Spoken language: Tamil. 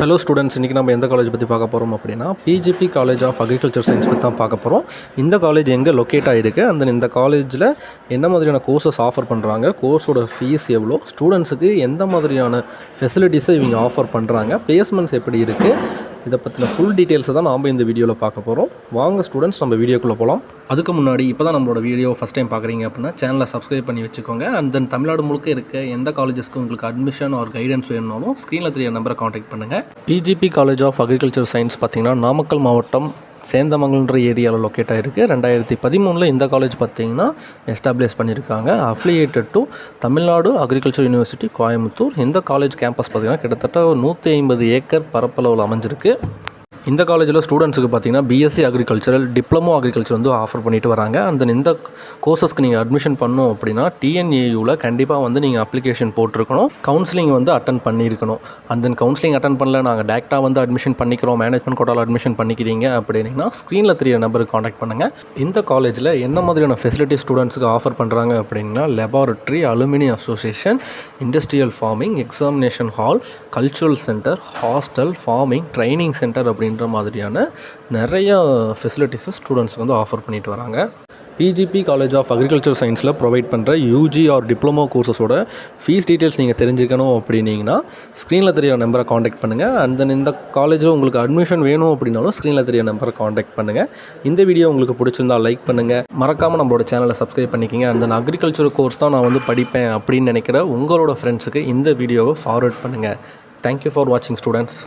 ஹலோ ஸ்டூடெண்ட்ஸ், இன்றைக்கி நம்ம எந்த காலேஜ் பற்றி பார்க்க போகிறோம் அப்படின்னா PGP college of agriculture science பற்றி தான் பார்க்க போகிறோம். இந்த காலேஜ் எங்கே லொக்கேட் ஆகிருக்கு, இந்த காலேஜில் என்ன மாதிரியான கோர்சஸ் ஆஃபர் பண்ணுறாங்க, கோர்ஸோட ஃபீஸ் எவ்வளோ, ஸ்டூடெண்ட்ஸுக்கு எந்த மாதிரியான ஃபெசிலிட்டிஸை இவங்க ஆஃபர் பண்ணுறாங்க, பிளேஸ்மெண்ட்ஸ் எப்படி இருக்குது, இதை பற்றின ஃபுல் டீட்டெயில்ஸை தான் நாம் இந்த வீடியோவில் பார்க்க போகிறோம். வாங்க ஸ்டூடெண்ட்ஸ், நம்ம வீடியோக்குள்ளே போகலாம். அதுக்கு முன்னாடி இப்போ தான் நம்மளோட வீடியோ ஃபஸ்ட் டைம் பார்க்குறீங்க அப்படின்னா சேனலை சப்ஸ்கிரைப் பண்ணி வச்சுக்கோங்க. அண்ட் தென் தமிழ்நாடு முழுக்க இருக்க எந்த காலேஜஸ்க்கு உங்களுக்கு அட்மிஷன் ஆர் கைடன்ஸ் வேணும்னாலும் ஸ்க்ரீனில் தெரிய நம்பரை காண்டாக்ட் பண்ணுங்கள். PGP college of agriculture science பார்த்திங்கன்னா நாமக்கல் மாவட்டம் சேந்தமங்கலன்ற ஏரியாவில் லொக்கேட் ஆகிருக்கு. 2013 இந்த காலேஜ் பார்த்திங்கன்னா எஸ்டாப்ளிஷ் பண்ணியிருக்காங்க. Affiliated to Tamil Nadu agriculture university Coimbatore. இந்த காலேஜ் கேம்பஸ் பார்த்திங்கன்னா கிட்டத்தட்ட 150 ஏக்கர் பரப்பளவில் அமைஞ்சிருக்கு. இந்த காலேஜில் ஸ்டூடெண்ட்ஸுக்கு பார்த்திங்கன்னா BSc agricultural, diploma agriculture offer பண்ணிட்டு வராங்க. அந்த இந்த கோர்சஸ்க்கு நீங்கள் அட்மிஷன் பண்ணணும் அப்படின்னா டிஎன்ஏயூவில் கண்டிப்பாக நீங்கள் அப்ளிகேஷன் போட்டிருக்கணும், கவுன்சிலிங் அட்டன் பண்ணியிருக்கணும். அந்த கவுன்சிலிங் அட்டன் பண்ணல, நாங்கள் டேரெக்டாக அட்மிஷன் பண்ணிக்கிறோம், மேனேஜ்மெண்ட் கோட்டாவில் அட்மிஷன் பண்ணிக்கிறீங்க அப்படின்னா ஸ்க்ரீனில் தெரிய நம்பருக்கு காண்டாக்ட் பண்ணுங்கள். இந்த காலேஜில் என்ன மாதிரியான ஃபெசிலிட்டி ஸ்டூடெண்ட்ஸுக்கு ஆஃபர் பண்ணுறாங்க அப்படின்னா laboratory, alumni association, industrial farming, examination hall, cultural centre, hostel, farming, training centre அப்படின்ற மாதிரியான நிறைய ஃபெசிலிட்டிஸை ஸ்டூடெண்ட்ஸ்க்கு ஆஃபர் பண்ணிட்டு வராங்க. பிஜிபி காலேஜ் ஆஃப் அக்ரிகல்ச்சர் சயின்ஸில் ப்ரொவைட் பண்ணுற யூஜி ஆர் டிப்ளமோ கோர்சஸோட ஃபீஸ் டீட்டெயில்ஸ் நீங்கள் தெரிஞ்சுக்கணும் அப்படின்னீங்கன்னா ஸ்க்ரீனில் தெரிய நம்பரை காண்டாக்ட் பண்ணுங்கள். அந்த இந்த காலேஜில் உங்களுக்கு அட்மிஷன் வேணும் அப்படின்னாலும் ஸ்க்ரீனில் தெரிய நம்பரை காண்டாக்ட் பண்ணுங்கள். இந்த வீடியோ உங்களுக்கு பிடிச்சிருந்தால் லைக் பண்ணுங்கள், மறக்காமல் நம்மளோட சேனலை சப்ஸ்கிரைப் பண்ணிக்கிங்க. அந்த அக்ரிகல்ச்சர் கோர்ஸ் தான் நான் படிப்பேன் அப்படின்னு நினைக்கிற உங்களோட ஃப்ரெண்ட்ஸுக்கு இந்த வீடியோவை ஃபார்வர்ட் பண்ணுங்கள். தேங்க்யூ ஃபார் வாட்சிங் ஸ்டூடெண்ட்ஸ்.